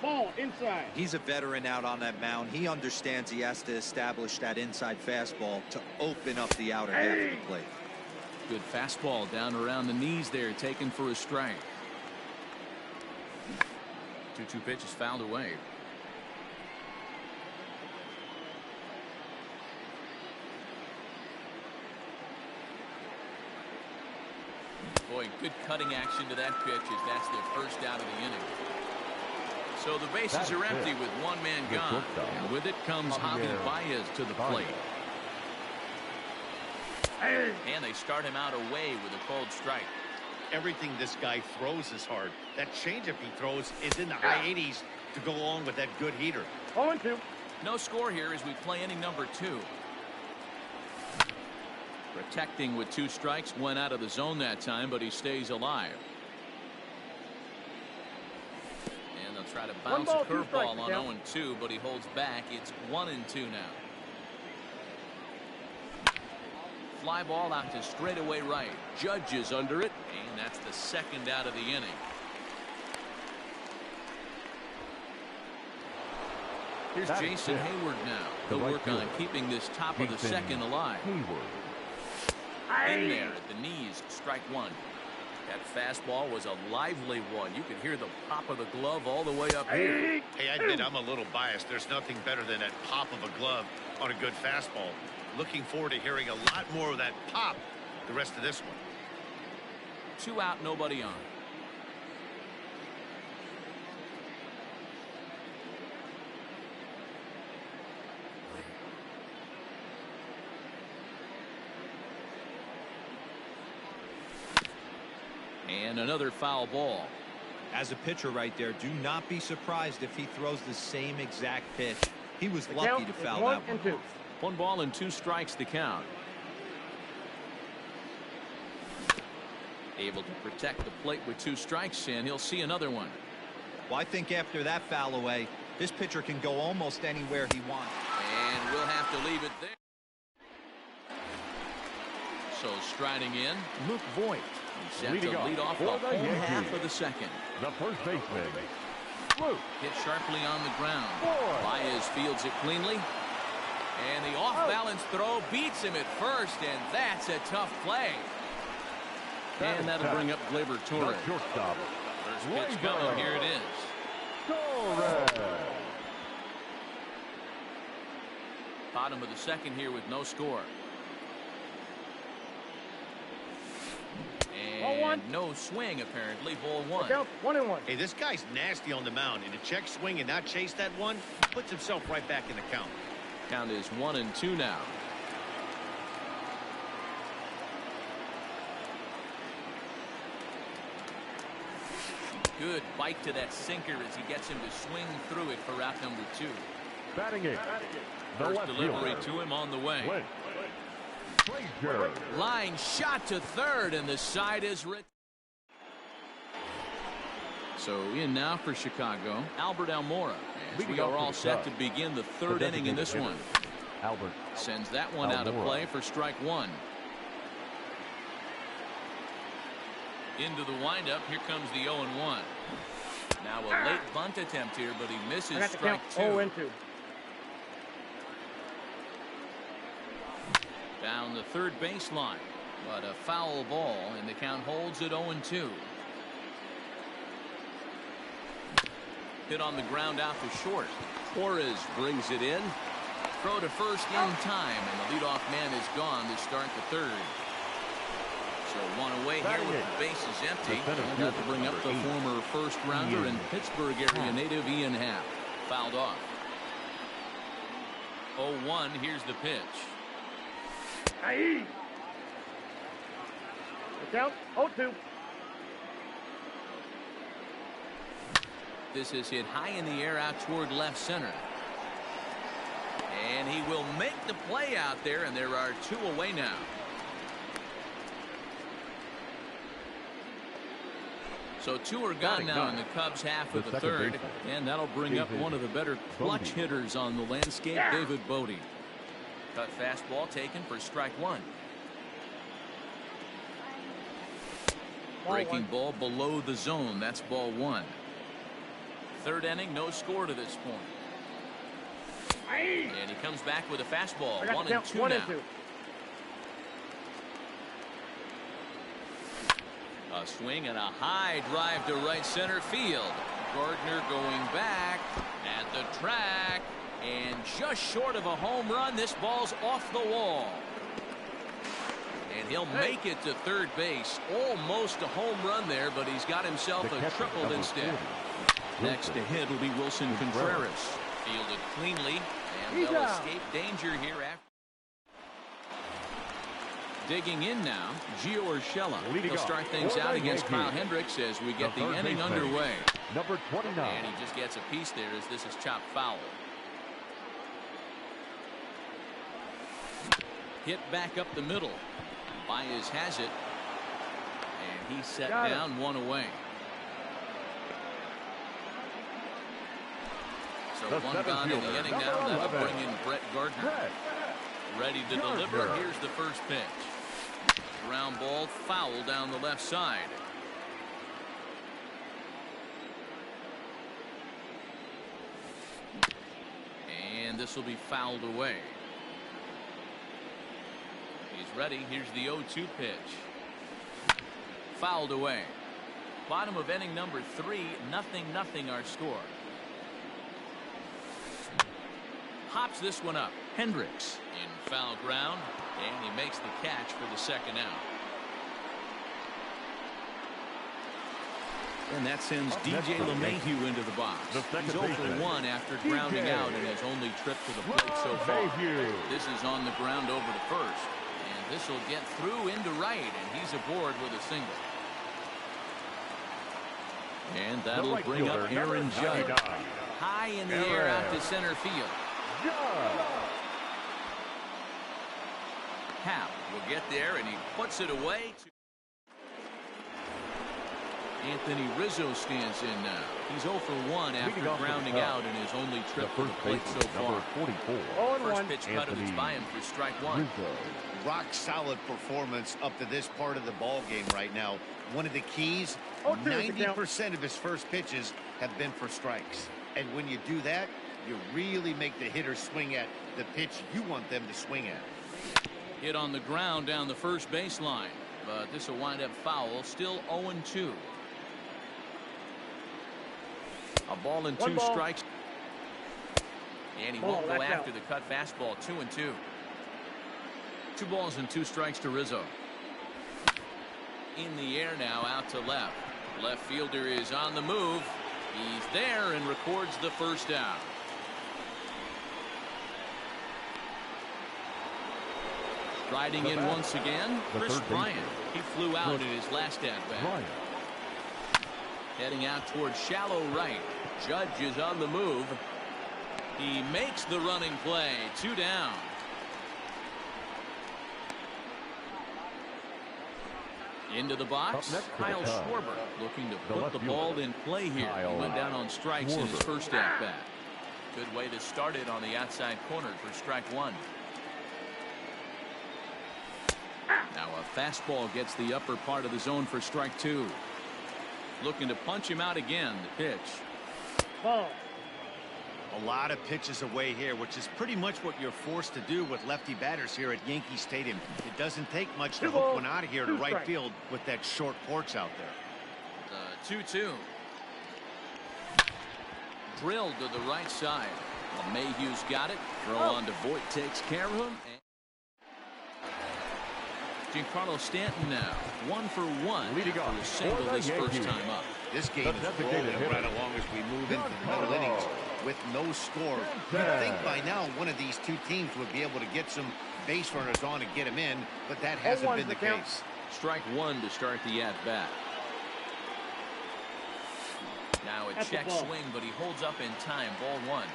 Ball inside. He's a veteran out on that mound. He understands he has to establish that inside fastball to open up the outer half of the plate. Good fastball down around the knees there, taken for a strike. 2-2 pitch is fouled away. Boy, good cutting action to that pitch as that's their first out of the inning. So the bases are empty with one man gone. And with it comes Javi Baez to the plate. And they start him out away with a cold strike. Everything this guy throws is hard. That changeup he throws is in the high 80s to go along with that good heater. 0-2. No score here as we play inning number 2. Protecting with 2 strikes, went out of the zone that time, but he stays alive. And they'll try to bounce a curveball on 0-2, but he holds back. It's 1-2 now. Fly ball out to straightaway right. Judge is under it, and that's the second out of the inning. Here's Jason Hayward now. He'll work on keeping this top of the second alive. In there at the knees, strike 1. That fastball was a lively one. You could hear the pop of the glove all the way up here. Hey, I admit I'm a little biased. There's nothing better than that pop of a glove on a good fastball. Looking forward to hearing a lot more of that pop the rest of this one. 2 out, nobody on. And another foul ball. As a pitcher right there, do not be surprised if he throws the same exact pitch. He was lucky to foul that one. 1 ball and 2 strikes to count. Able to protect the plate with 2 strikes, and he'll see another one. Well, I think after that foul away, this pitcher can go almost anywhere he wants. And we'll have to leave it there. So striding in, Luke Voigt. He's set to lead off the home half of the second. The first baseman, Luke. Hit sharply on the ground. Baez fields it cleanly. And the off-balance throw beats him at first, and that's a tough play. And that'll bring up Gleyber Torres. First pitch coming, here it is. Bottom of the second here with no score. And no swing, apparently. Ball 1. 1-1. Hey, this guy's nasty on the mound. And to check swing and not chase that one, puts himself right back in the count. Count is 1-2 now. Good bite to that sinker as he gets him to swing through it for out number 2. Batting it. First delivery to him on the way. Line shot to third, and the side is rich. So in now for Chicago, Albert Almora. As we are all set to begin the 3rd inning in this one. Albert sends that one out of play for strike 1. Into the windup. Here comes the 0-1. Now a late bunt attempt here, but he misses strike 2. 0-2. Down the third baseline, but a foul ball, and the count holds at 0-2. Hit on the ground out to short. Torres brings it in. Throw to first in time, and the leadoff man is gone to start the 3rd. So 1 away here with the bases empty. And that'll bring up the former first rounder and Pittsburgh area native Ian Happ. Fouled off. 0-1. Here's the pitch. Count 0-2. This is hit high in the air out toward left center. And he will make the play out there, and there are 2 away now. So 2 are gone now in the Cubs half of the 3rd, and that'll bring up one of the better clutch hitters on the landscape, David Bote. Cut fastball taken for strike 1. Breaking ball below the zone. That's ball 1. Third inning, no score to this point. And he comes back with a fastball. 1-2 now. A swing and a high drive to right center field. Gardner going back at the track, and just short of a home run. This ball's off the wall. And he'll make it to third base. Almost a home run there, but he's got himself a triple instead. Next to hit will be Wilson Contreras. Fielded cleanly, and they'll escape danger here after. Digging in now, Gio Urshela. He'll start things out against Kyle Hendricks as we get the inning underway. Number 29. And he just gets a piece there as this is chopped foul. Hit back up the middle. Baez has it. And he's set down, one away. So one gone in the inning now. That'll bring in Brett Gardner. Ready to deliver. Here's the first pitch. Ground ball, foul down the left side. And this will be fouled away. He's ready. Here's the 0-2 pitch. Fouled away. Bottom of inning number 3. 0-0 our score. Hops this one up. Hendricks in foul ground, and he makes the catch for the second out. And that sends DJ LeMahieu into the box. He's 0 for 1 after grounding out in his only trip to the plate so far. This is on the ground over to first, and this will get through into right, and he's aboard with a single. And that'll bring up Aaron Judge. High in the air out to center field. Happ will get there, and he puts it away. Anthony Rizzo stands in now. He's 0 for 1 after grounding out in his only trip to the plate so far. First pitch cut of it's by him for strike 1. Rock solid performance up to this part of the ball game right now. One of the keys, 90% of his first pitches have been for strikes. And when you do that, you really make the hitter swing at the pitch you want them to swing at. Hit on the ground down the first baseline, but this will wind up foul. Still 0-2. A ball and 2 strikes. And he won't go after the cut fastball. 2-2. 2 balls and 2 strikes to Rizzo. In the air now, out to left. Left fielder is on the move. He's there and records the first out. Riding in once again, Chris Bryant. He flew out in his last at-bat. Heading out towards shallow right. Judge is on the move. He makes the running play. 2 down. Into the box, Kyle Schwarber looking to put the ball in play here. He went down on strikes in his first at-bat. Good way to start it on the outside corner for strike 1. Now a fastball gets the upper part of the zone for strike 2. Looking to punch him out again. The pitch. Ball. A lot of pitches away here, which is pretty much what you're forced to do with lefty batters here at Yankee Stadium. It doesn't take much to hook one out of here to right field with that short porch out there. 2-2. Drilled to the right side. Well, Mayhew's got it. Throw on to Voit takes care of him. Giancarlo Stanton now 1 for 1 after a single this first time up. This game is rolling right along as we move into the middle innings with no score. You'd think by now one of these 2 teams would be able to get some base runners on and get them in, but that hasn't been the case. Strike 1 to start the at-bat. Now a check swing, but he holds up in time. Ball 1.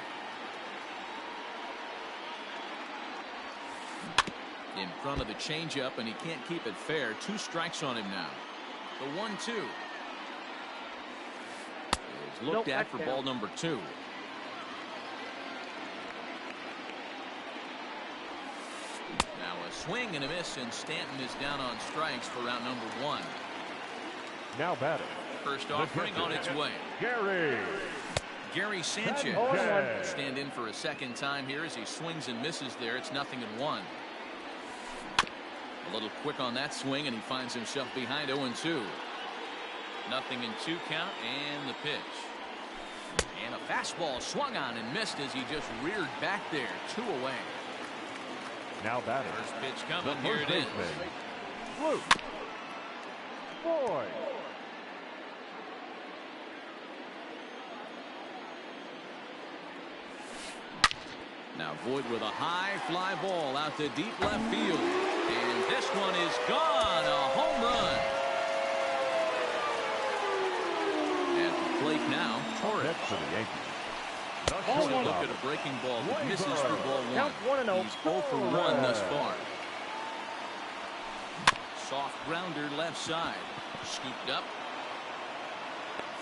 In front of the changeup, and he can't keep it fair. 2 strikes on him now. The 1-2 is looked at for ball number 2. Now a swing and a miss, and Stanton is down on strikes for round number 1. Now batting. First offering on its way. Gary Sanchez. Okay. Stand in for a second time here as he swings and misses there. It's 0-1. A little quick on that swing, and he finds himself behind 0-2. 0-2 count, and the pitch. And a fastball swung on and missed as he just reared back there. 2 away. Now batter. First pitch coming. Here it is. Blue. Boy. Now Voigt with a high fly ball out to deep left field. And this one is gone. A home run. At the plate now, Torres. Next for the Yankees. Let's look at a breaking ball that misses for ball 1. Count 1-0. He's 0 for 1 thus far. Soft grounder left side. Scooped up.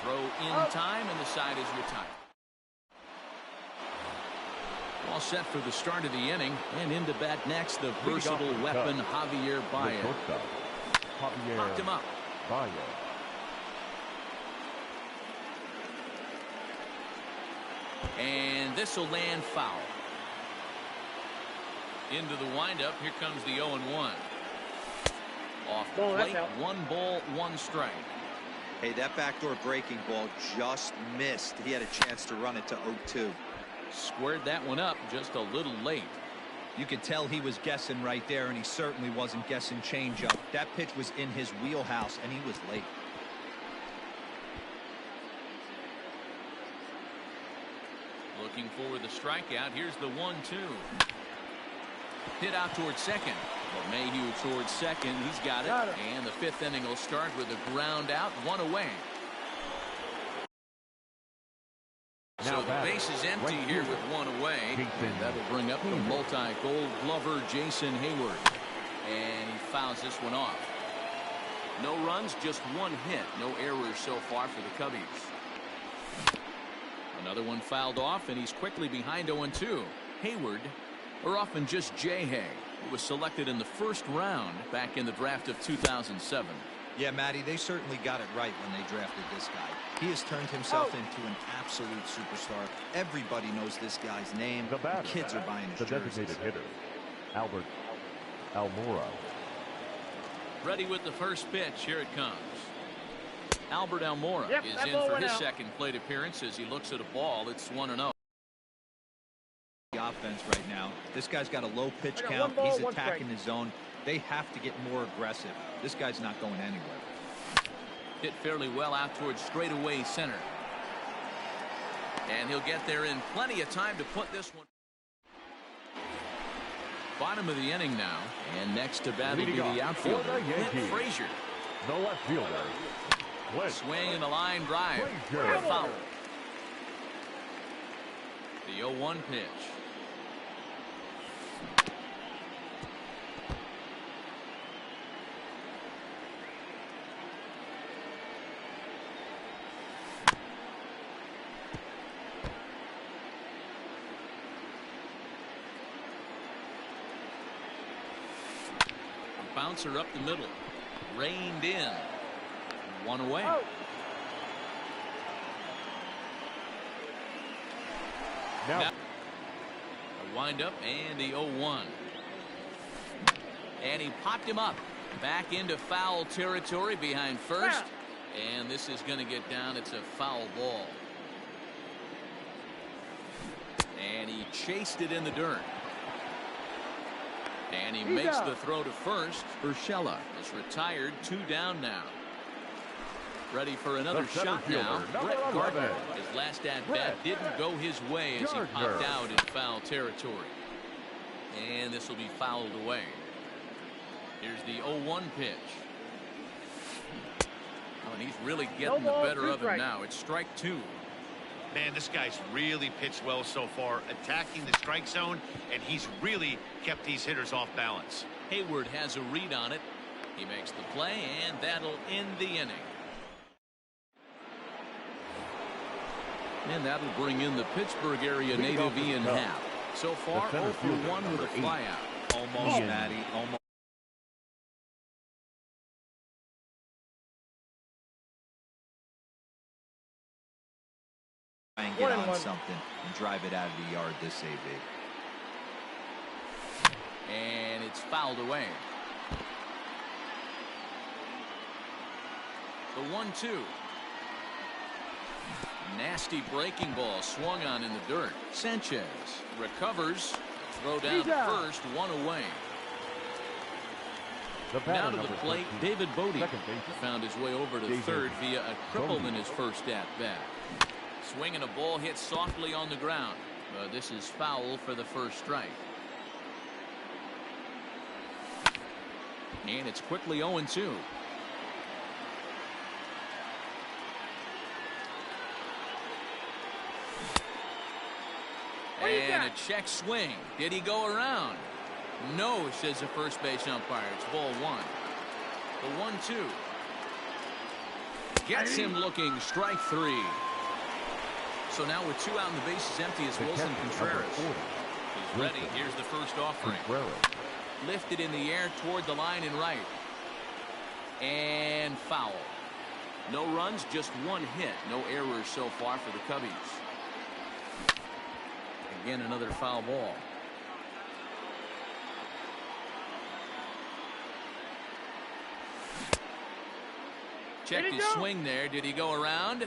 Throw in time, and the side is retired. All set for the start of the inning, and into bat next, the versatile weapon Javier Baez. Popped him up. And this will land foul. Into the windup. Here comes the 0-1. Off the plate. 1 ball, 1 strike. Hey, that backdoor breaking ball just missed. He had a chance to run it to 0-2. Squared that one up just a little late. You could tell he was guessing right there, and he certainly wasn't guessing changeup. That pitch was in his wheelhouse, and he was late. Looking for the strikeout. Here's the 1-2. Hit out towards second. But Mayhew towards second. He's got it. And the 5th inning will start with a ground out, 1 away. So the base is empty here with 1 away. And that'll bring up the multi-gold glover Jason Hayward. And he fouls this one off. No runs, just 1 hit. No errors so far for the Cubbies. Another one fouled off, and he's quickly behind 0-2. Hayward, or often just J-Hay, who was selected in the 1st round back in the draft of 2007. Yeah, Matty, they certainly got it right when they drafted this guy. He has turned himself into an absolute superstar. Everybody knows this guy's name. The kids are buying his jerseys. Designated hitter, Albert Almora. Ready with the first pitch. Here it comes. Albert Almora is in for his second plate appearance as he looks at a ball. It's 1-0. The offense right now. This guy's got a low pitch count. He's attacking his zone. They have to get more aggressive. This guy's not going anywhere. Hit fairly well out towards straightaway center. And he'll get there in plenty of time to put this one. Bottom of the inning now. And next to bat will be the outfielder, Clint Frazier. The left fielder. Swing and a line drive. Foul. The 0-1 pitch. Bouncer up the middle. Reined in. 1 away. Now a windup and the 0-1. And he popped him up. Back into foul territory behind first. And this is going to get down. It's a foul ball. And he chased it in the dirt. And he makes the throw to first. Urshela is retired. 2 down now. Ready for another shot now. Brett Gardner. His last at-bat didn't go his way as he popped out in foul territory. And this will be fouled away. Here's the 0-1 pitch. Oh, and he's really getting the better of it now. It's strike 2. Man, this guy's really pitched well so far, attacking the strike zone, and he's really kept these hitters off balance. Hayward has a read on it. He makes the play, and that'll end the inning. And that'll bring in the Pittsburgh area native Ian Happ. So far, 0 for 1 with a flyout. Almost, Matty. Almost. get on something and drive it out of the yard this AB. And it's fouled away. The 1-2. Nasty breaking ball swung on in the dirt. Sanchez recovers. Throw down to first, one away. Now to the plate, David Bodie found his way over to third via a cripple in his first at-bat. Swinging a ball hit softly on the ground. This is foul for the first strike. And it's quickly 0-2. And a check swing. Did he go around? No, says the first base umpire. It's ball one. The 1-2. Gets him looking. Strike three. So now with two out and the bases empty, it's Wilson Contreras. He's ready. Here's the first offering. Lifted in the air toward the line and right. And foul. No runs, just one hit. No errors so far for the Cubbies. Again, another foul ball. Checked his swing there. Did he go around?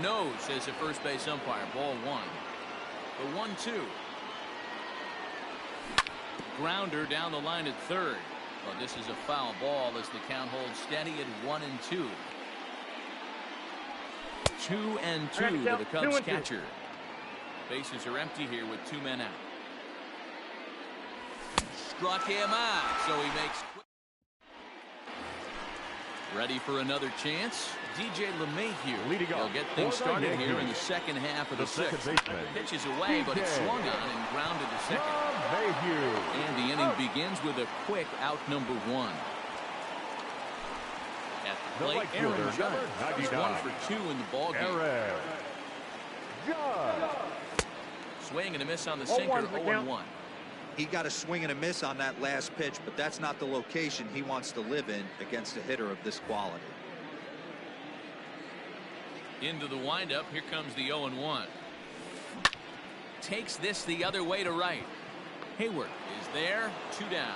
No, says the first base umpire. Ball one. The 1-2. Grounder down the line at third. Well, this is a foul ball as the count holds steady at 1-2. 2-2 to the Cubs catcher. Bases are empty here with two men out. Struck him out, so he makes. Ready for another chance. DJ LeMahieu. He'll get things started here in the second half of the sixth. Pitches away, but it's swung on and grounded to second. And the inning begins with a quick out number one. At the plate, Aaron Judge. He's 1 for 2 in the ballgame. Swing and a miss on the sinker, 0-1. He got a swing and a miss on that last pitch, but that's not the location he wants to live in against a hitter of this quality. Into the windup, here comes the 0-1. Takes this the other way to right. Hayward is there, 2 down.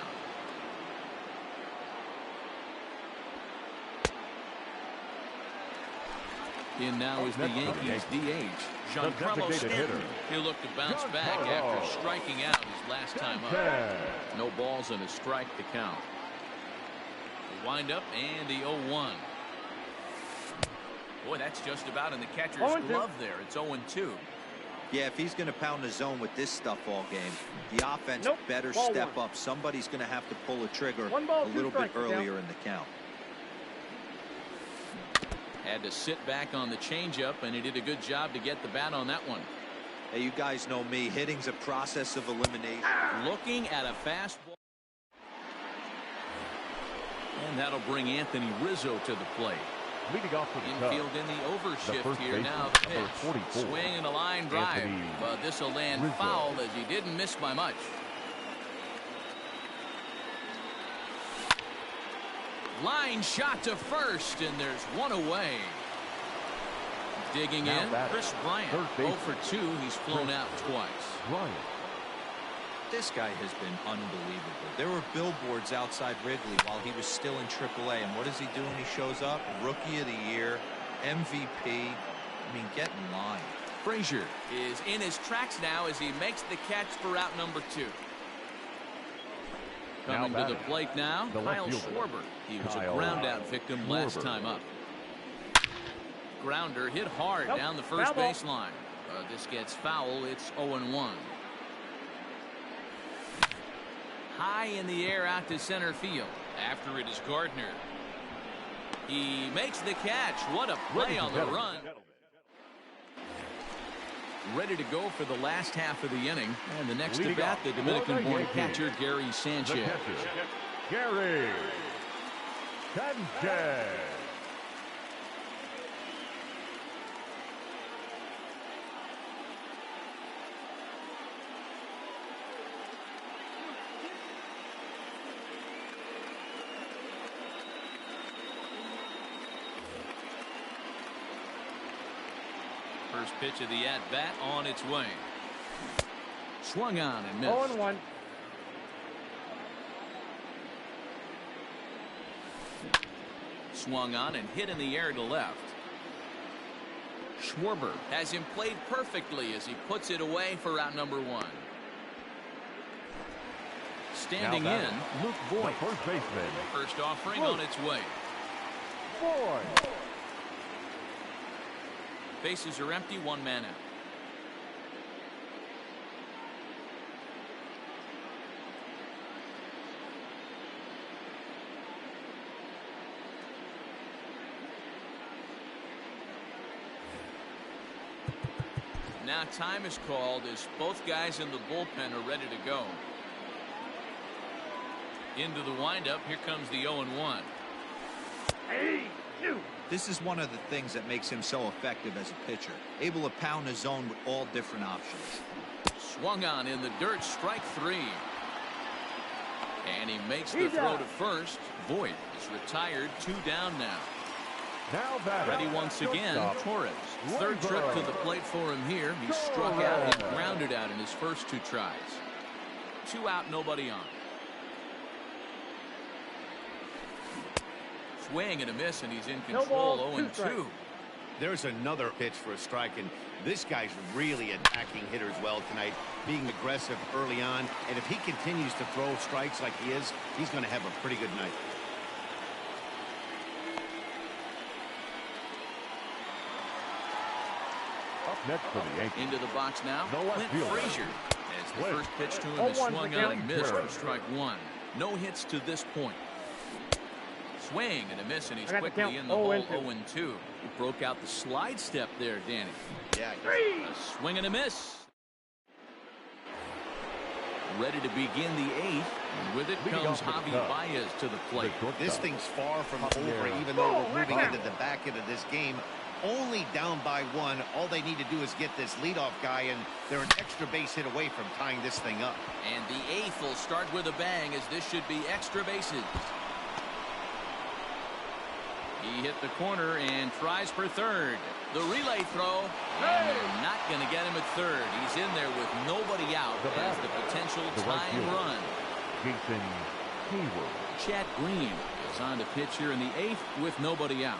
In now is the Yankees DH, Giancarlo Stanton. He'll look to bounce back after striking out his last time up. No balls and a strike to count. The windup and the 0-1. Boy, that's just about in the catcher's glove there. It's 0-2. Yeah, if he's going to pound the zone with this stuff all game, the offense better step up. Somebody's going to have to pull a trigger a little bit earlier in the count. Had to sit back on the changeup, and he did a good job to get the bat on that one. Hey, you guys know me. Hitting's a process of elimination. Looking at a fastball. And that'll bring Anthony Rizzo to the plate. Leading off with infield in the overshift here now. The pitch. Swing and a line drive. But this will land foul as he didn't miss by much. Line shot to first, and there's one away. Digging in, Chris Bryant. 0 for 2. He's flown out twice. This guy has been unbelievable. There were billboards outside Wrigley while he was still in AAA, and what does he do when he shows up? Rookie of the Year, MVP. I mean, get in line. Frazier is in his tracks now as he makes the catch for out number 2. Coming to the plate now, Kyle Schwarber. He was a ground-out victim last time up. Grounder hit hard down the first baseline. This gets foul. It's 0-1. High in the air out to center field. After it is Gardner. He makes the catch. What a play on the run. Ready to go for the last half of the inning. And the next at bat, the Dominican-born catcher, Gary Sanchez. Gary Sanchez. First pitch of the at-bat on its way. Swung on and missed. 0-1. Swung on and hit in the air to left. Schwarber has him played perfectly as he puts it away for out number 1. Standing in, Luke Voigt, first baseman. first offering on its way. Voigt. Bases are empty, 1 man out. Now time is called as both guys in the bullpen are ready to go. Into the windup, here comes the 0-1. This is one of the things that makes him so effective as a pitcher, able to pound his zone with all different options. Swung on in the dirt, strike 3. And he makes the throw to first. Voigt is retired, 2 down now. Now batter. Ready once again, Torres. Third trip to the plate for him here. He struck out and grounded out in his first 2 tries. 2 out, nobody on. Swing and a miss, and he's in control. 0-2. There's another pitch for a strike, and this guy's really attacking hitters well tonight, being aggressive early on. And if he continues to throw strikes like he is, he's going to have a pretty good night. Up next for the Yankees. Into the box now, The left Clint fielder. Frazier. As the Clint. first pitch to him is 0-1 swung for on and missed Kelly. for strike 1. No hits to this point. Swing and a miss, and he's I got the quickly count. in the hole. 0-2. 0-2. He broke out the slide step there, Danny. Yeah. A swing and a miss. Ready to begin the 8th, and with it Leading comes off with Javi the Baez to the plate. This thing's far from over, even though we're moving into the back end of this game. Only down by 1. All they need to do is get this leadoff guy, and they're an extra base hit away from tying this thing up. And the 8th will start with a bang, as this should be extra bases. He hit the corner and tries for third. The relay throw, and they're not going to get him at third. He's in there with nobody out as the potential tying run. Jason Hayward. Chad Green is on to pitch here in the 8th with nobody out.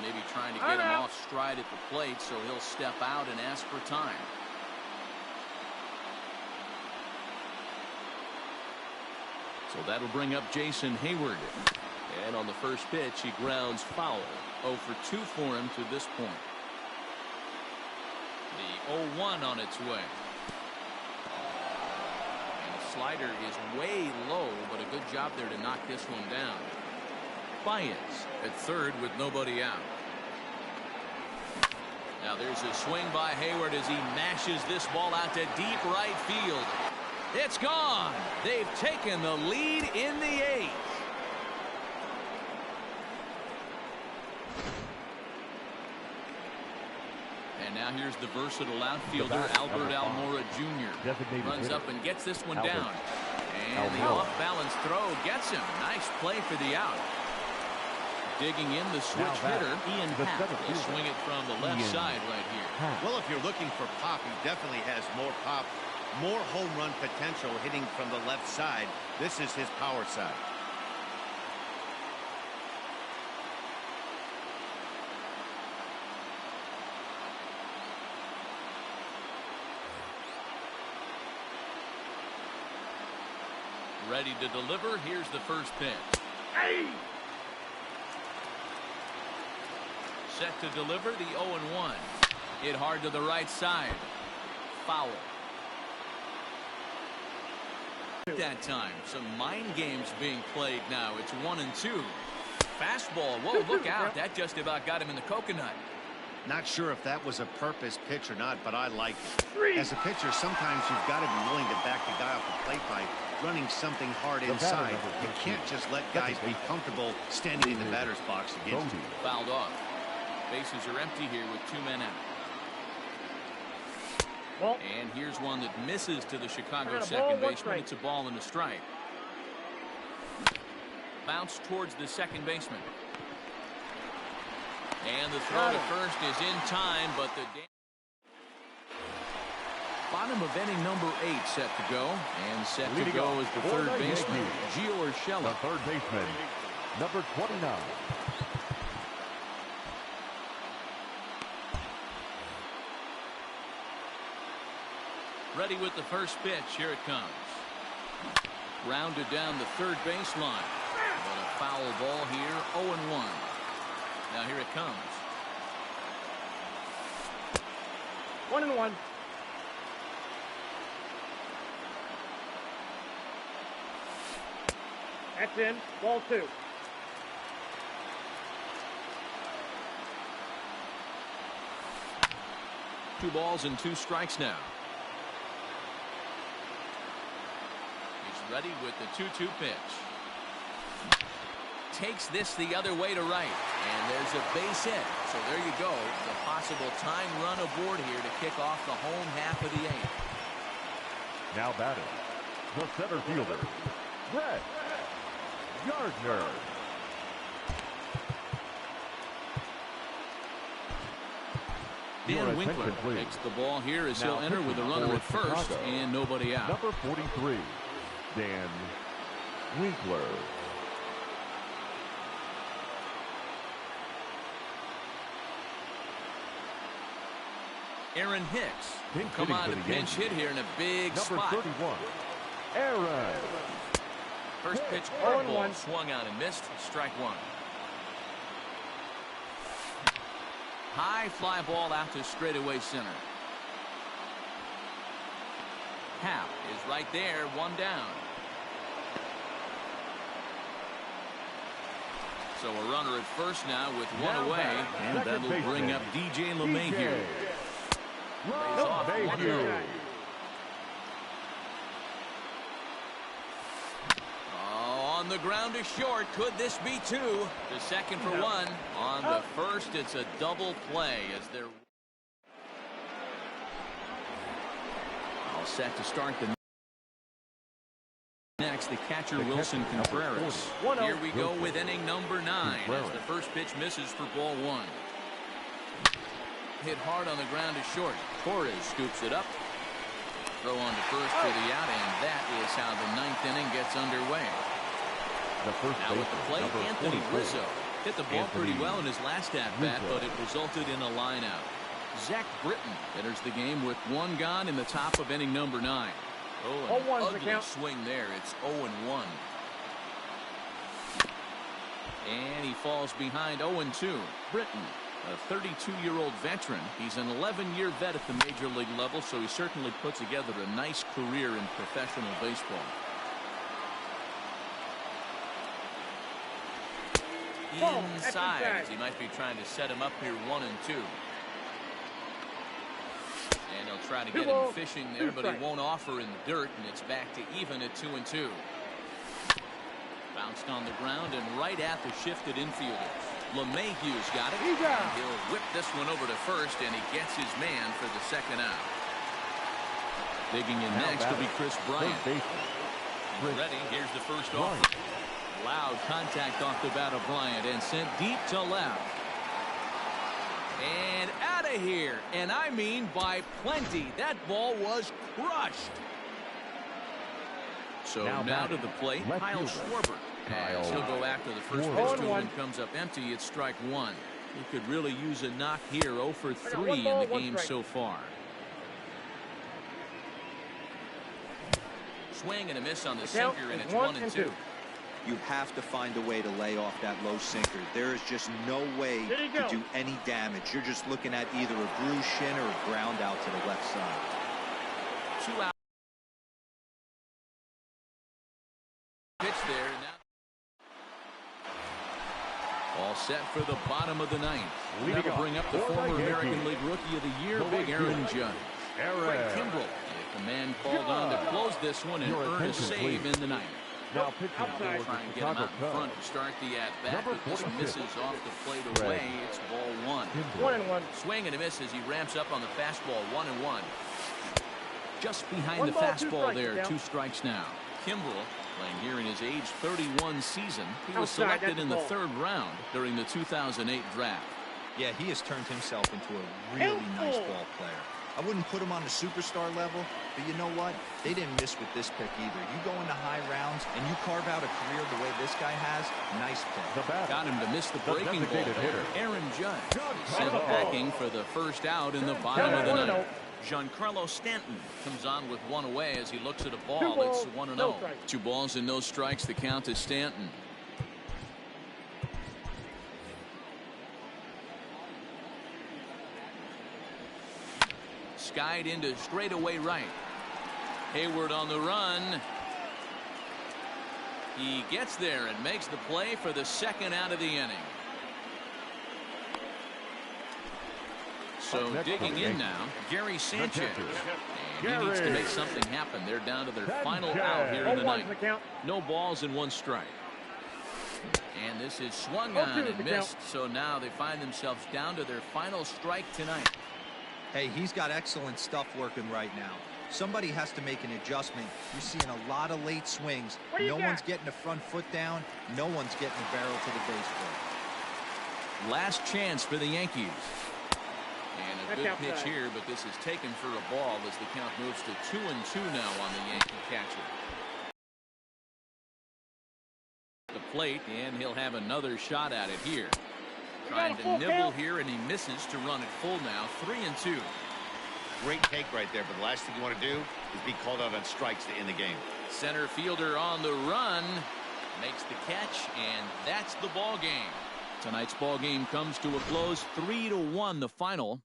Maybe trying to get him off stride at the plate, so he'll step out and ask for time. So that'll bring up Jason Hayward. And on the first pitch, he grounds foul. 0 for 2 for him to this point. The 0-1 on its way. And the slider is way low, but a good job there to knock this one down. Baez at third with nobody out. Now there's a swing by Hayward as he mashes this ball out to deep right field. It's gone. They've taken the lead in the 8th. And now here's the versatile outfielder Albert Almora Jr. Runs up and gets this one down. And the off-balance throw gets him. Nice play for the out. Digging in the switch hitter, Ian Happ will swing it from the left side right here. Well, if you're looking for pop, he definitely has more pop, more home run potential hitting from the left side. This is his power side. Ready to deliver. Here's the first pitch. Set to deliver the 0-1. Hit hard to the right side. Foul. That time, some mind games being played now. It's 1-2. Fastball. Whoa, look out. That just about got him in the coconut. Not sure if that was a purpose pitch or not, but I like it. As a pitcher, sometimes you've got to be willing to back the guy off the plate by running something hard inside. You can't just let guys be comfortable standing in the batter's box against you. Fouled off. Bases are empty here with 2 men out. Ball. And here's one that misses to the Chicago second baseman. It's a ball and a strike. Bounce towards the second baseman. And the throw to first is in time, but the bottom of inning number 8 set to go. And set to go is the third baseman, Gio Urshela. The third baseman, number 29. Ready with the first pitch. Here it comes. Rounded down the third baseline. But a foul ball here, 0-1. Now here it comes. 1-1. That's in. Ball 2. Two balls and 2 strikes now. He's ready with the 2-2 pitch. Takes this the other way to right. And there's a base hit. So there you go. The possible time run aboard here to kick off the home half of the 8th. Now batting, the center fielder, Brett Gardner. Dan Winkler takes the ball here as he'll enter with a runner at first and nobody out. Number 43, Dan Winkler. Aaron Hicks come on to pinch hit here in a big spot. Number 31, Aaron. First pitch curveball swung out and missed. Strike 1. High fly ball out to straightaway center. Happ is right there, 1 down. So a runner at first now with 1 away, and that'll bring up DJ LeMahieu. Lays off 1 down. On the ground to short. Could this be 2? The second for 1. On the first, it's a double play as they're all set to start the next. The catcher Wilson Contreras. Here we go with inning number 9 as the first pitch misses for ball 1. Hit hard on the ground to short. Torres scoops it up. Throw on to first for the out, and that is how the 9th inning gets underway. Now with the plate, Anthony Rizzo hit the ball pretty well in his last at-bat, but it resulted in a line-out. Zach Britton enters the game with 1 gone in the top of inning number 9. Oh, an ugly swing there. It's 0-1. And he falls behind 0-2. Britton, a 32-year-old veteran. He's an 11-year vet at the major league level, so he certainly put together a nice career in professional baseball. Inside, as he might be trying to set him up here 1-2. And he'll try to get him fishing there, but he won't offer in the dirt, and it's back to even at 2-2. Bounced on the ground and right at the shifted infielders. LeMahieu's got it. And he'll whip this one over to first, and he gets his man for the second out. Digging in next will be Chris Bryant. Ready, here's the first offer. Loud contact off the bat of Bryant and sent deep to left. And out of here. And I mean by plenty. That ball was crushed. So now to the plate, Kyle Schwarber. As he'll go after the first pitch to him, comes up empty. It's strike 1. He could really use a knock here. 0 for 3 in the game so far. Swing and a miss on the sinker, and it's 1-2. You have to find a way to lay off that low sinker. There is just no way to do any damage. You're just looking at either a bruised shin or a ground out to the left side. 2 out. Pitch there. Now all set for the bottom of the 9th. That'll bring up the former American League Rookie of the Year, Big Aaron Judge. Craig Kimbrell, the man called on to close this one and earn a save in the 9th. Now pitching Try and get him out in front to start the at-bat, but this misses off the plate away. It's ball 1. 1-1. Swing and a miss as he ramps up on the fastball. 1-1. Just behind One the ball, 2 fastball strikes, there. down. 2 strikes now. Kimbrel, playing here in his age 31 season. He was Outside, selected that's in the the ball. 3rd round during the 2008 draft. Yeah, he has turned himself into a really nice ball player. I wouldn't put him on the superstar level, but you know what? They didn't miss with this pick either. You go into high rounds and you carve out a career the way this guy has, nice pick. Got him to miss the breaking ball there. Aaron Judge sent packing for the first out in the bottom of the 9th. Giancarlo Stanton comes on with 1 away as he looks at a ball. It's 1-0. 2 balls and no strikes. The count is Stanton. Skied into straightaway right. Hayward on the run. He gets there and makes the play for the 2nd out of the inning. So digging in now, Gary Sanchez. And he needs to make something happen. They're down to their final out here in the 9th. No balls and 1 strike. And this is swung on and missed. So now they find themselves down to their final strike tonight. Hey, he's got excellent stuff working right now. Somebody has to make an adjustment. You're seeing a lot of late swings. No one's getting the front foot down. No one's getting the barrel to the baseball. Last chance for the Yankees. And a good pitch here, but this is taken for a ball as the count moves to 2-2 now on the Yankee catcher. The plate, and he'll have another shot at it here. Trying to nibble here, and he misses to run it full now. 3-2. Great take right there, but the last thing you want to do is be called out on strikes to end the game. Center fielder on the run. Makes the catch, and that's the ball game. Tonight's ball game comes to a close. 3-1 the final.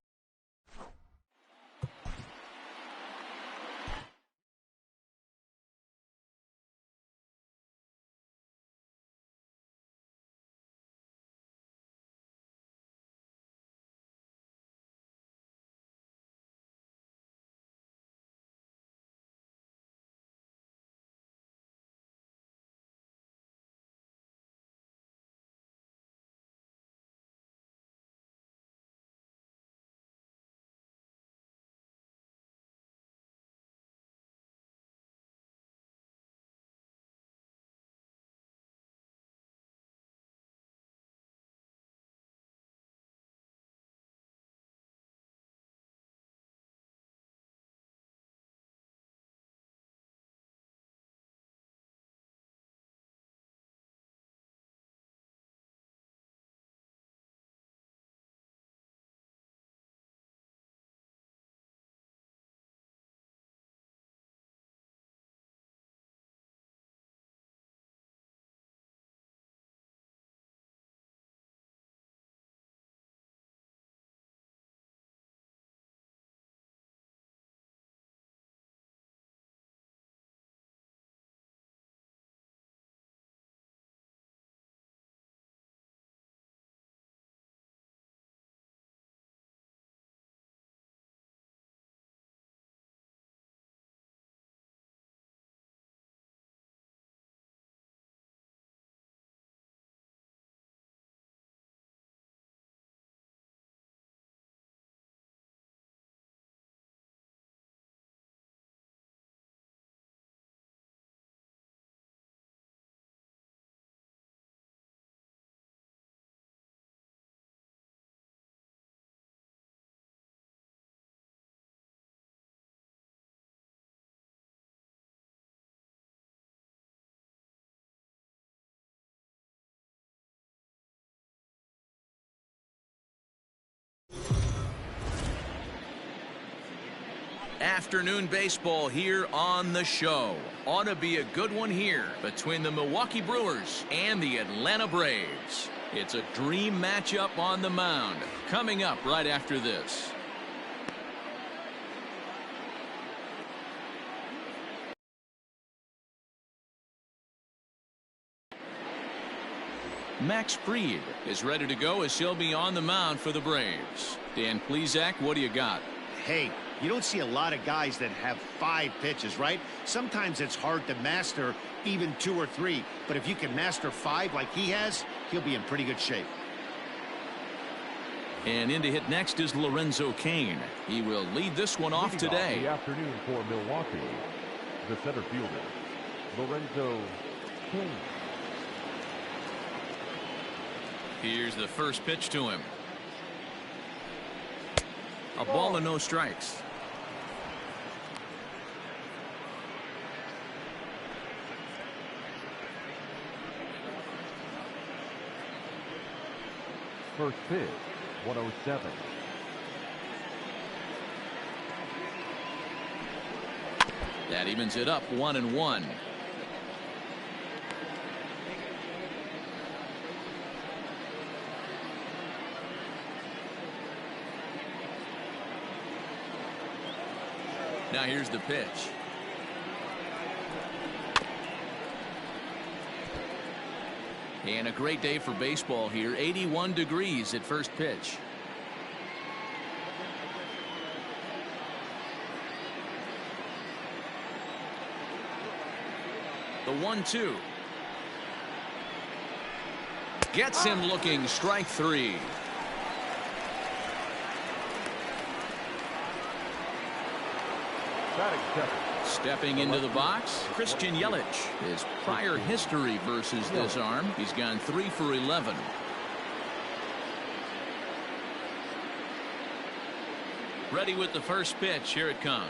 Afternoon baseball here on the show. Ought to be a good one here between the Milwaukee Brewers and the Atlanta Braves. It's a dream matchup on the mound. Coming up right after this. Max Fried is ready to go as he'll be on the mound for the Braves. Dan Plesac, what do you got? Hey, you don't see a lot of guys that have 5 pitches, right? Sometimes it's hard to master even 2 or 3. But if you can master 5 like he has, he'll be in pretty good shape. And in to hit next is Lorenzo Cain. He will lead this one off today. The afternoon for Milwaukee, the center fielder, Lorenzo Cain. Here's the first pitch to him. A ball and no strikes. First pitch, 107. That evens it up, 1-1. Now here's the pitch. And a great day for baseball here. 81 degrees at first pitch. The 1-2. Gets him looking. Strike three. Stepping into the box, Christian Yelich. His prior history versus this arm, he's gone 3 for 11. Ready with the first pitch. Here it comes.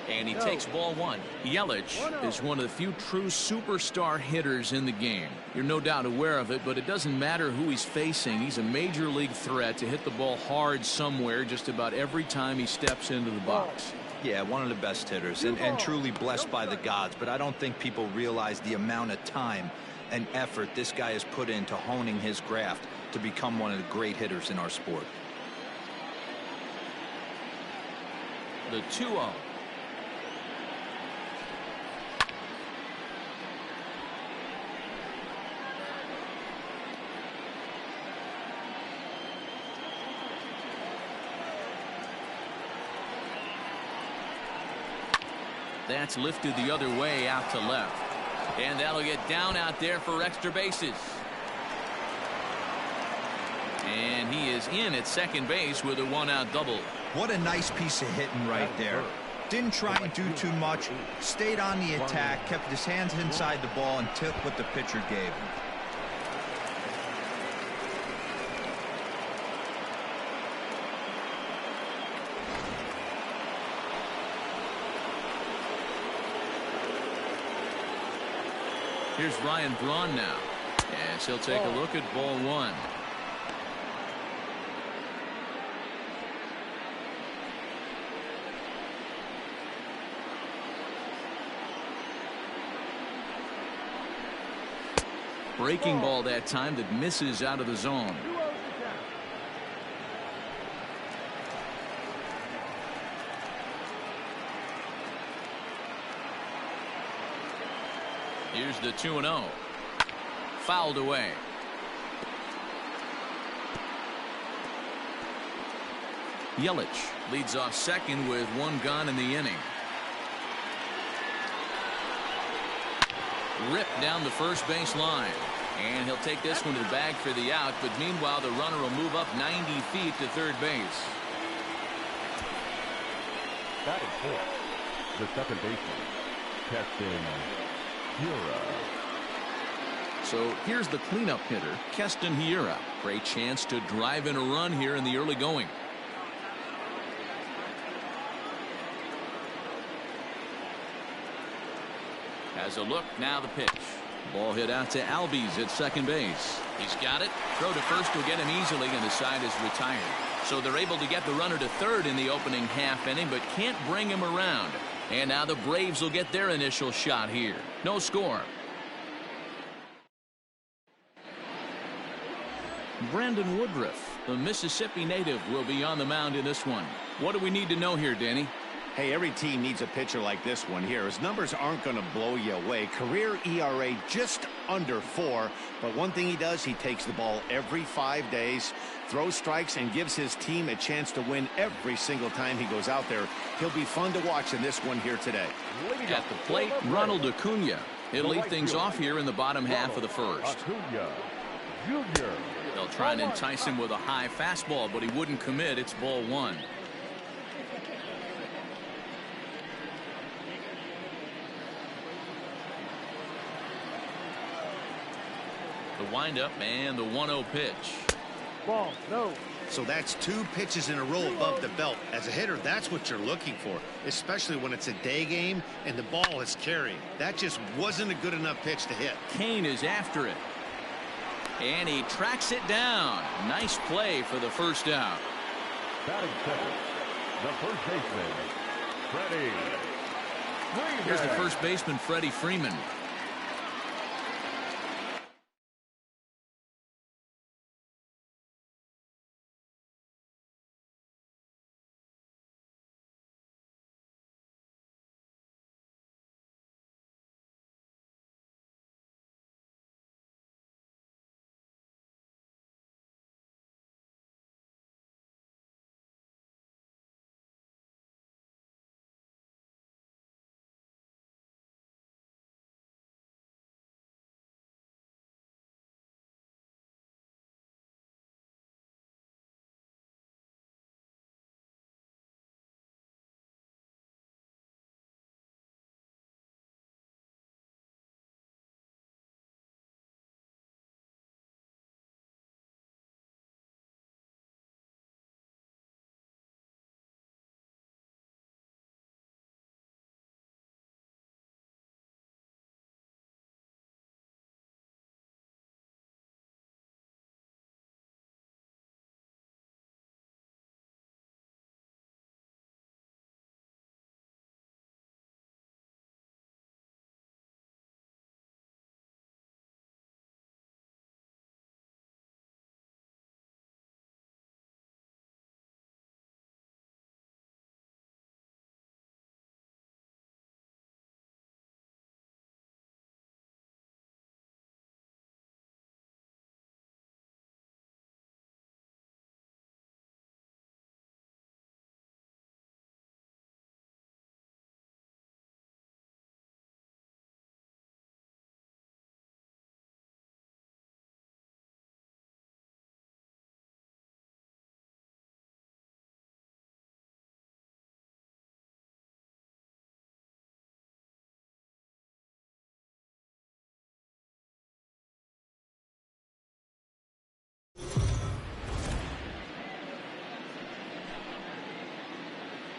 And he takes ball one. Yelich is one of the few true superstar hitters in the game. You're no doubt aware of it, but it doesn't matter who he's facing. He's a major league threat to hit the ball hard somewhere just about every time he steps into the box. Yeah, one of the best hitters and truly blessed by the gods, but I don't think people realize the amount of time and effort this guy has put into honing his craft to become one of the great hitters in our sport. The 2-0. That's lifted the other way out to left. And that'll get down out there for extra bases. And he is in at second base with a one-out double. What a nice piece of hitting right there. Didn't try and do too much. Stayed on the attack, kept his hands inside the ball, and took what the pitcher gave him. Here's Ryan Braun now, as he'll take a look at ball one. Breaking ball that time that misses out of the zone. Here's the 2-0. Fouled away. Yelich leads off second with one gone in the inning. Ripped down the first base line. And he'll take this one to the bag for the out, but meanwhile the runner will move up 90 feet to third base. Batting fourth, the second baseman, Keston Hiura. So here's the cleanup hitter, Keston Hiura. Great chance to drive in a run here in the early going. Has a look, now the pitch. Ball hit out to Albies at second base. He's got it. Throw to first will get him easily, and the side is retired. So they're able to get the runner to third in the opening half inning, but can't bring him around. And now the Braves will get their initial shot here. No score. Brandon Woodruff, the Mississippi native, will be on the mound in this one. What do we need to know here, Danny? Hey, every team needs a pitcher like this one here. His numbers aren't going to blow you away. Career ERA just under 4. But one thing he does, he takes the ball every 5 days, throws strikes, and gives his team a chance to win every single time he goes out there. He'll be fun to watch in this one here today. At the plate, Ronald Acuna. He'll lead things off here in the bottom half of the first. Acuna Jr. They'll try and entice him with a high fastball, but he wouldn't commit. It's ball one. The windup and the 1-0 pitch. Ball, no. So that's 2 pitches in a row above the belt. As a hitter, that's what you're looking for, especially when it's a day game and the ball is carrying. That just wasn't a good enough pitch to hit. Kane is after it. And he tracks it down. Nice play for the first out. Batting second, the first baseman, Freddie Freeman. Here's the first baseman, Freddie Freeman.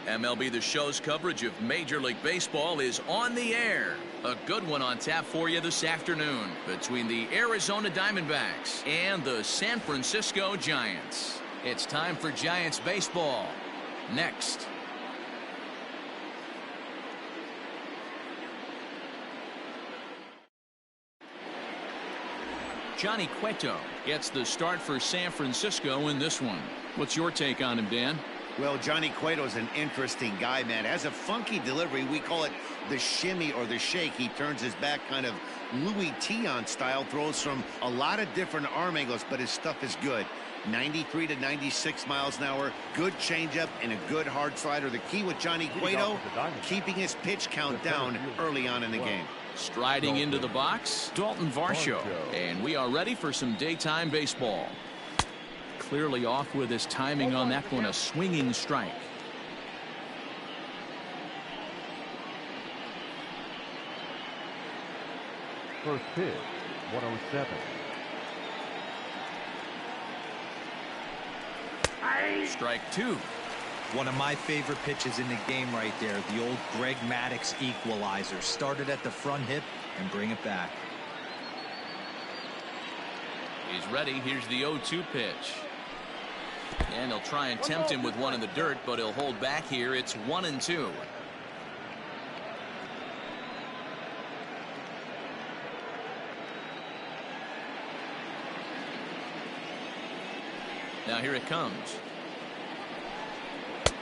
MLB The Show's coverage of Major League Baseball is on the air. A good one on tap for you this afternoon between the Arizona Diamondbacks and the San Francisco Giants. It's time for Giants baseball. Next. Johnny Cueto gets the start for San Francisco in this one. What's your take on him, Dan? Well, Johnny Cueto's an interesting guy, man. Has a funky delivery. We call it the shimmy or the shake. He turns his back kind of Louis Tion style, throws from a lot of different arm angles, but his stuff is good. 93 to 96 miles an hour, good changeup, and a good hard slider. The key with Johnny Cueto, keeping his pitch count down early on in the game. Striding into the box, Dalton Varsho. And we are ready for some daytime baseball. Clearly off with his timing on that one, a swinging strike. First pitch, 107. Strike two. One of my favorite pitches in the game right there, the old Greg Maddux equalizer. Started at the front hip and bring it back. He's ready. Here's the 0-2 pitch. And he'll try and tempt him with one in the dirt, but he'll hold back here. It's 1-2. Now here it comes.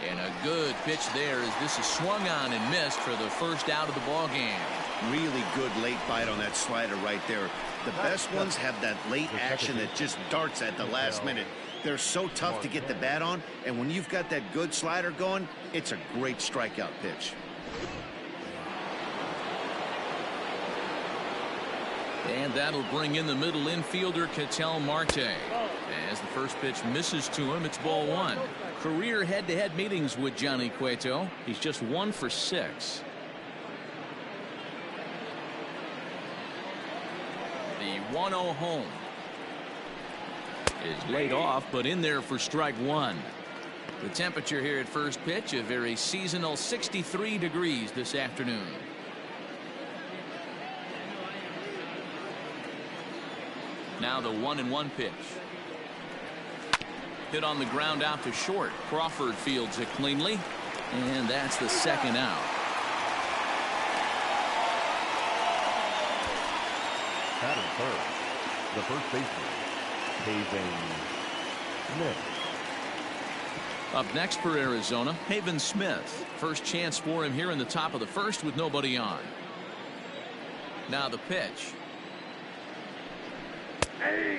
And a good pitch there as this is swung on and missed for the first out of the ball game. Really good late bite on that slider right there. The best ones have that late action that just darts at the last minute. They're so tough to get the bat on, and when you've got that good slider going, it's a great strikeout pitch. And that'll bring in the middle infielder, Ketel Marte. As the first pitch misses to him, it's ball one. Career head-to-head meetings with Johnny Cueto. He's just 1 for 6. The 1-0 home is laid off, but in there for strike one. The temperature here at first pitch, a very seasonal 63 degrees this afternoon. Now the 1-1 pitch. Hit on the ground out to short. Crawford fields it cleanly, and that's the second out. Batting first, the first baseman, Haven Smith. Up next for Arizona, Haven Smith. First chance for him here in the top of the first with nobody on. Now the pitch.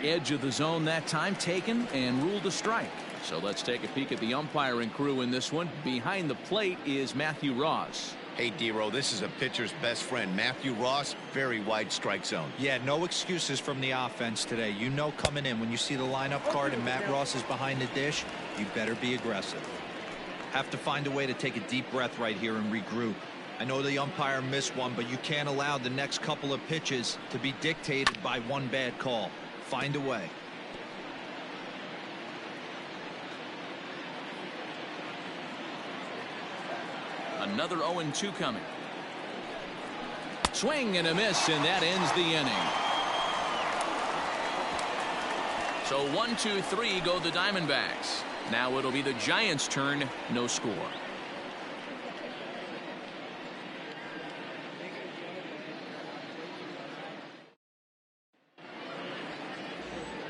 Edge of the zone that time taken and ruled a strike. So let's take a peek at the umpiring crew in this one. Behind the plate is Matthew Ross. Hey, D-Row, this is a pitcher's best friend. Matthew Ross, very wide strike zone. Yeah, no excuses from the offense today. You know coming in when you see the lineup card and Matt Ross is behind the dish, you better be aggressive. Have to find a way to take a deep breath right here and regroup. I know the umpire missed one, but you can't allow the next couple of pitches to be dictated by one bad call. Find a way. Another 0-2 coming. Swing and a miss, and that ends the inning. So 1-2-3 go the Diamondbacks. Now it'll be the Giants' turn. No score.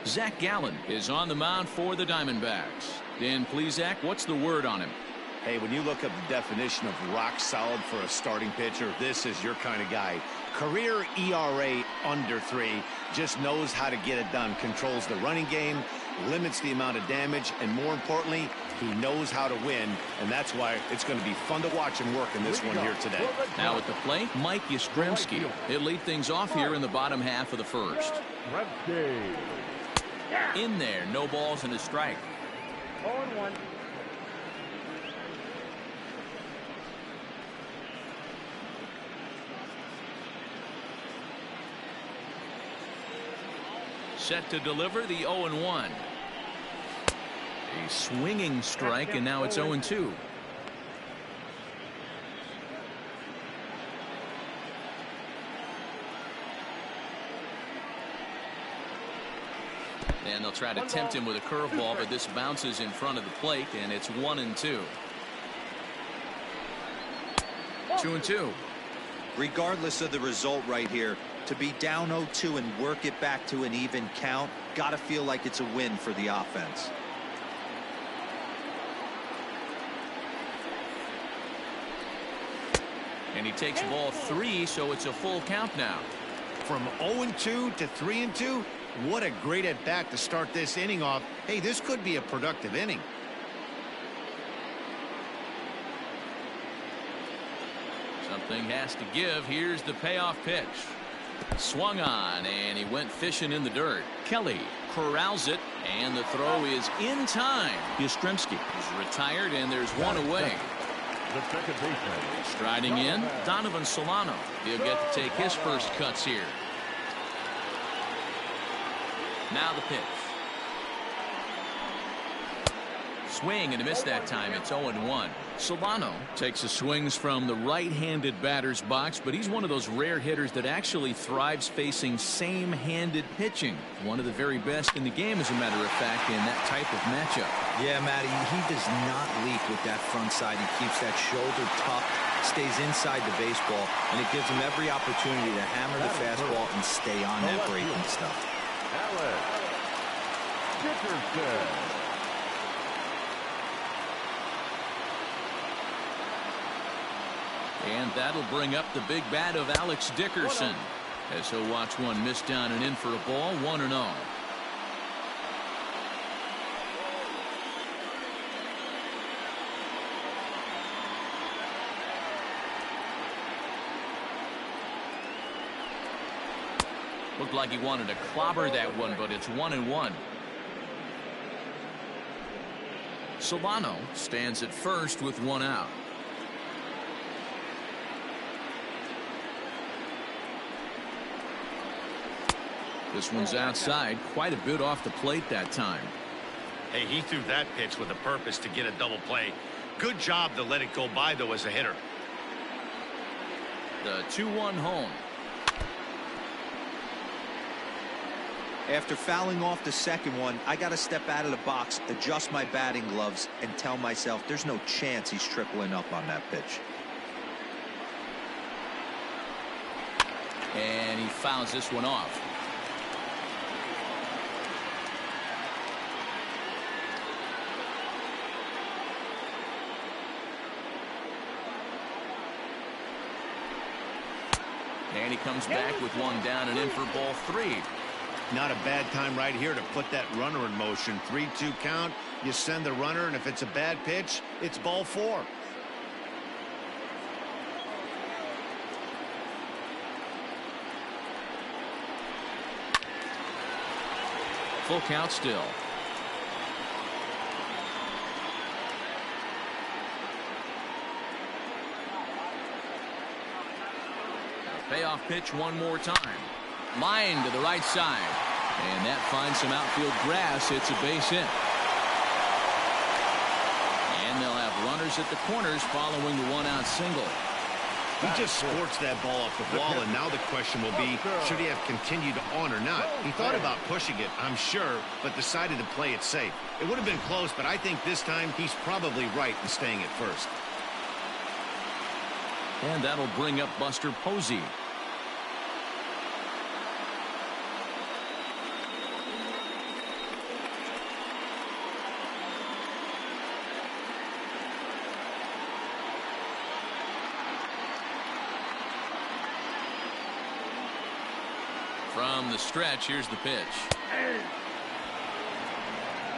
Zach Gallen is on the mound for the Diamondbacks. Dan Plesac, what's the word on him? Hey, when you look up the definition of rock solid for a starting pitcher, this is your kind of guy. Career ERA under 3, just knows how to get it done, controls the running game, limits the amount of damage, and more importantly, he knows how to win, and that's why it's going to be fun to watch him work in this one here today. Now at the plate, Mike Yastrzemski. He'll lead things off here in the bottom half of the first. In there, no balls and a strike. 0-1. Set to deliver the 0-1. A swinging strike, and now it's 0-2. And they'll try to tempt him with a curveball, but this bounces in front of the plate, and it's 1-2. 2-2. Regardless of the result right here, to be down 0-2 and work it back to an even count, gotta feel like it's a win for the offense. And he takes ball 3, so it's a full count now. From 0-2 to 3-2, what a great at-bat to start this inning off. Hey, this could be a productive inning. Something has to give. Here's the payoff pitch. Swung on, and he went fishing in the dirt. Kelly corrals it, and the throw is in time. Yastrzemski is retired, and there's one away. The second baseman. Striding in, Donovan Solano. He'll get to take his first cuts here. Now the pitch. Swing and a miss that time. It's 0-1. Solano takes his swings from the right-handed batter's box, but he's one of those rare hitters that actually thrives facing same-handed pitching. One of the very best in the game, as a matter of fact, in that type of matchup. Yeah, Matty, he does not leak with that front side. He keeps that shoulder tucked, stays inside the baseball, and it gives him every opportunity to hammer the fastball and stay on that breaking stuff. Alex Dickerson. And that'll bring up the big bat of Alex Dickerson, as he'll watch one miss down and in for a ball. 1-0. Looked like he wanted to clobber that one, but it's 1-1. Solano stands at first with one out. This one's outside, quite a bit off the plate that time. Hey, he threw that pitch with a purpose to get a double play. Good job to let it go by, though, as a hitter. The 2-1 home. After fouling off the second one, I got to step out of the box, adjust my batting gloves, and tell myself there's no chance he's tripling up on that pitch. And he fouls this one off. And he comes back with one down and in for ball 3. Not a bad time right here to put that runner in motion. 3-2 count. You send the runner, and if it's a bad pitch, it's ball 4. Full count still. Payoff pitch one more time. Line to the right side. And that finds some outfield grass. It's a base hit. And they'll have runners at the corners following the one-out single. He just squirts that ball off the wall, and now the question will be, should he have continued on or not? He thought about pushing it, I'm sure, but decided to play it safe. It would have been close, but I think this time he's probably right in staying at first. And that'll bring up Buster Posey. From the stretch, here's the pitch.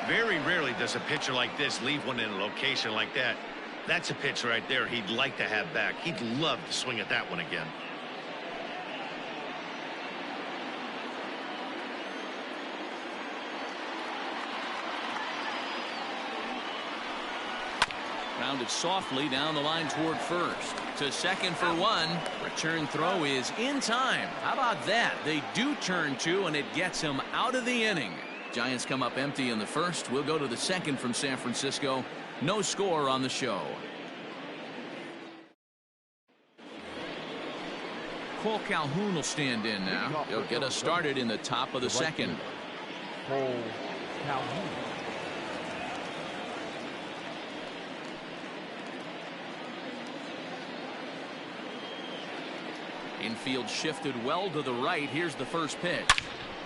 Very rarely does a pitcher like this leave one in a location like that. That's a pitch right there he'd like to have back. He'd love to swing at that one again. Rounded softly down the line toward first. To second for one. Return throw is in time. How about that? They do turn two, and it gets him out of the inning. Giants come up empty in the first. We'll go to the second from San Francisco. No score on the show. Cole Calhoun will stand in now. He'll get us started in the top of the second. Cole Calhoun. Infield shifted well to the right. Here's the first pitch.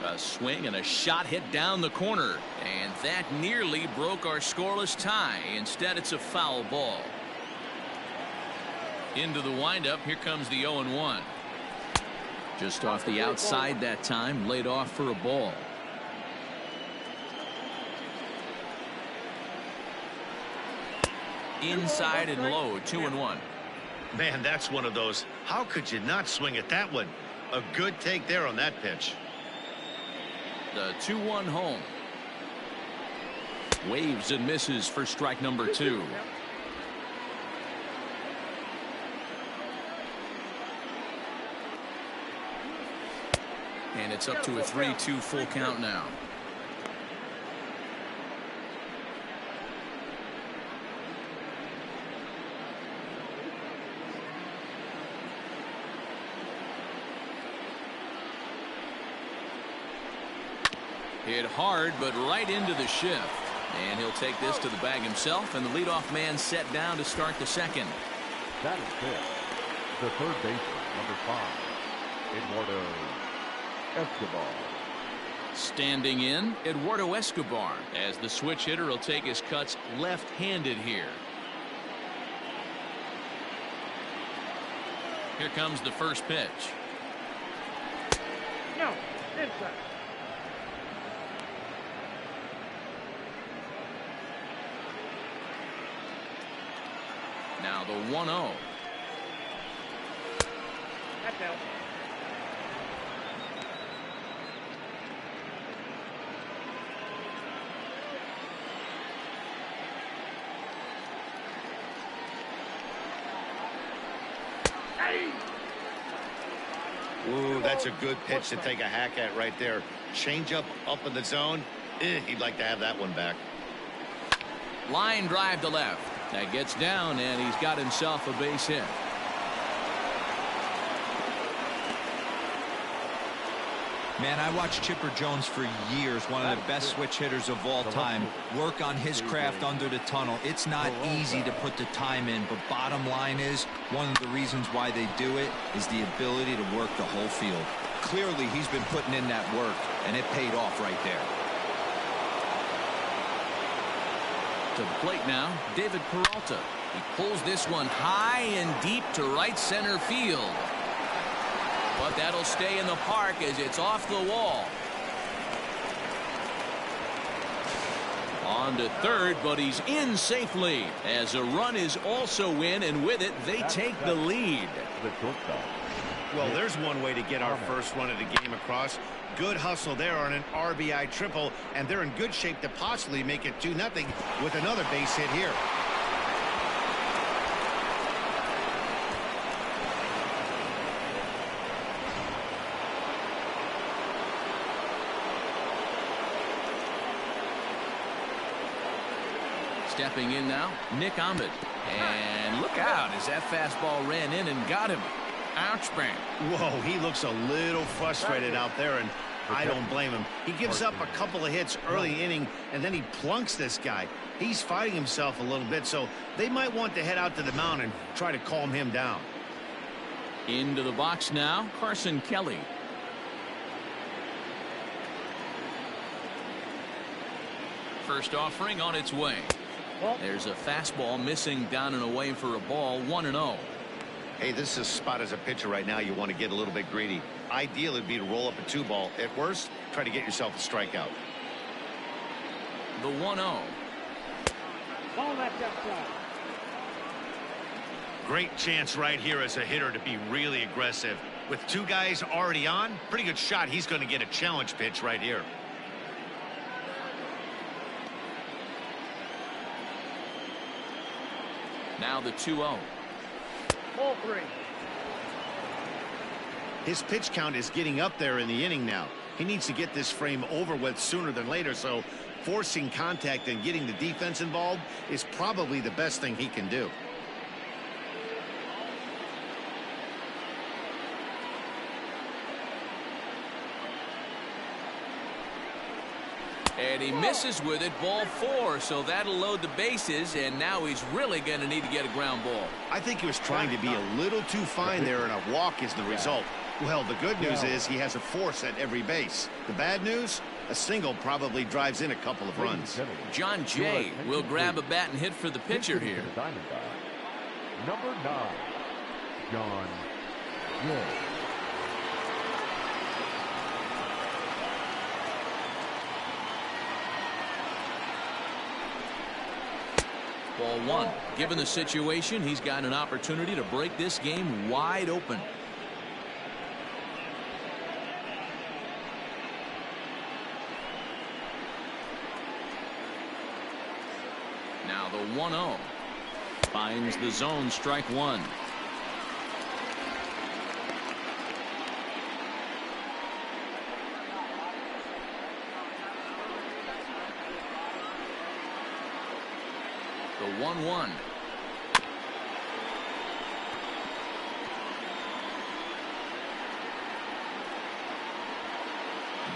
A swing and a shot hit down the corner. And that nearly broke our scoreless tie. Instead, it's a foul ball. Into the windup. Here comes the 0-1. Just off the outside that time. Laid off for a ball. Inside and low. 2-1. Man, that's one of those. How could you not swing at that one? A good take there on that pitch. The 2-1 home. Waves and misses for strike number 2. And it's up to a 3-2 full count now. Hit hard, but right into the shift. And he'll take this to the bag himself, and the leadoff man set down to start the second. That is it. The third baseman, number 5, Eduardo Escobar. Standing in, Eduardo Escobar, as the switch hitter will take his cuts left-handed here. Here comes the first pitch. No, inside. Now the 1-0. That's out. Ooh, that's a good pitch to take a hack at right there. Change up in the zone. He'd like to have that one back. Line drive to left. That gets down, and he's got himself a base hit. Man, I watched Chipper Jones for years, one of the best switch hitters of all time. Work on his craft under the tunnel. It's not easy to put the time in, but bottom line is, one of the reasons why they do it is the ability to work the whole field. Clearly, he's been putting in that work, and it paid off right there. To the plate now, David Peralta. He pulls this one high and deep to right center field. But that'll stay in the park as it's off the wall. On to third, but he's in safely as a run is also in, and with it, they take the lead. Well, there's one way to get our first run of the game across. Good hustle there on an RBI triple, and they're in good shape to possibly make it 2-0 with another base hit here. Stepping in now, Nick Ahmed. And look out as that fastball ran in and got him. Ouch, bang. Whoa, he looks a little frustrated out there, and I don't blame him. He gives up a couple of hits early inning, and then he plunks this guy. He's fighting himself a little bit, so they might want to head out to the mound and try to calm him down. Into the box now, Carson Kelly. First offering on its way. There's a fastball missing down and away for a ball, 1-0. Hey, this is a spot as a pitcher right now. You want to get a little bit greedy. Ideal would be to roll up a 2-ball. At worst, try to get yourself a strikeout. The 1-0. Great chance right here as a hitter to be really aggressive. With two guys already on, pretty good shot. He's going to get a challenge pitch right here. Now the 2-0. Ball 3. His pitch count is getting up there in the inning now. He needs to get this frame over with sooner than later, so forcing contact and getting the defense involved is probably the best thing he can do. And he misses with it, ball 4, so that'll load the bases, and now he's really going to need to get a ground ball. I think he was trying to be a little too fine there, and a walk is the result. Well, the good news is he has a force at every base. The bad news, a single probably drives in a couple of runs. John Jay will grab a bat and hit for the pitcher here. Number 9, John Jay. Ball 1. Given the situation, he's got an opportunity to break this game wide open. Now the 1-0. Finds the zone, strike 1. The 1-1.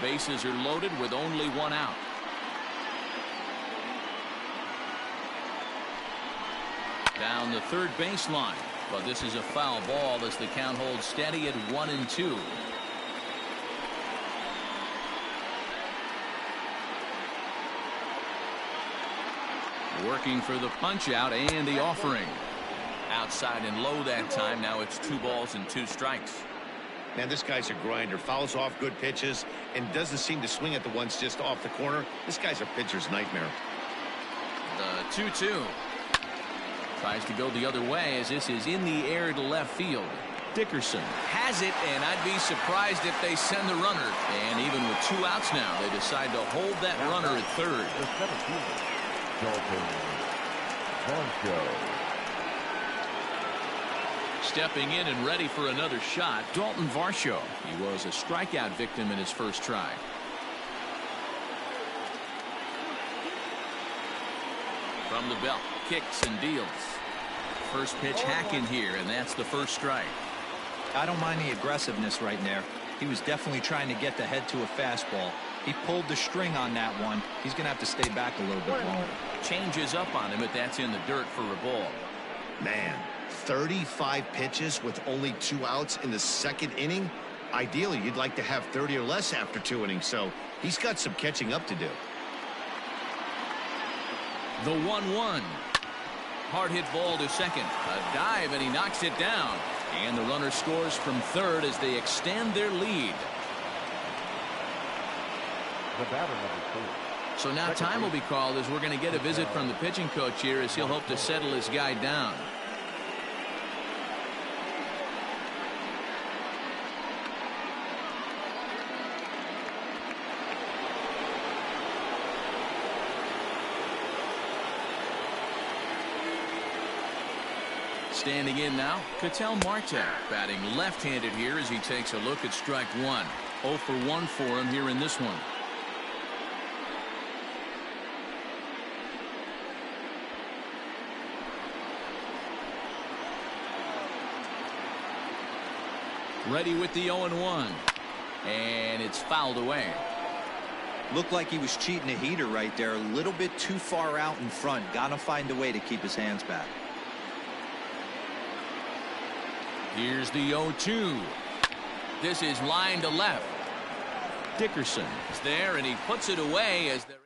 Bases are loaded with only one out. Down the third baseline, but this is a foul ball as the count holds steady at 1-2. Working for the punch out and the offering. Outside and low that time. Now it's 2 balls and 2 strikes. Man, this guy's a grinder. Fouls off good pitches and doesn't seem to swing at the ones just off the corner. This guy's a pitcher's nightmare. The 2-2. Tries to go the other way as this is in the air to left field. Dickerson has it, and I'd be surprised if they send the runner. And even with 2 outs now, they decide to hold that runner at third. The center fielder, Dalton Bronco. Stepping in and ready for another shot, Dalton Varsho. He was a strikeout victim in his first try. From the belt, kicks and deals. First pitch hack in here, and that's the first strike. I don't mind the aggressiveness right there. He was definitely trying to get the head to a fastball. He pulled the string on that one. He's going to have to stay back a little bit longer. Changes up on him, but that's in the dirt for a ball. Man, 35 pitches with only 2 outs in the second inning. Ideally, you'd like to have 30 or less after 2 innings, so he's got some catching up to do. The 1-1. Hard hit ball to second. A dive, and he knocks it down. And the runner scores from third as they extend their lead. The batter, number 2. So now time will be called as we're going to get a visit from the pitching coach here as he'll hope to settle his guy down. Standing in now, Ketel Marte, batting left-handed here as he takes a look at strike one. 0 for 1 for him here in this one. Ready with the 0-1. And it's fouled away. Looked like he was cheating a heater right there. A little bit too far out in front. Gotta find a way to keep his hands back. Here's the 0-2. This is line to left. Dickerson is there, and he puts it away as they're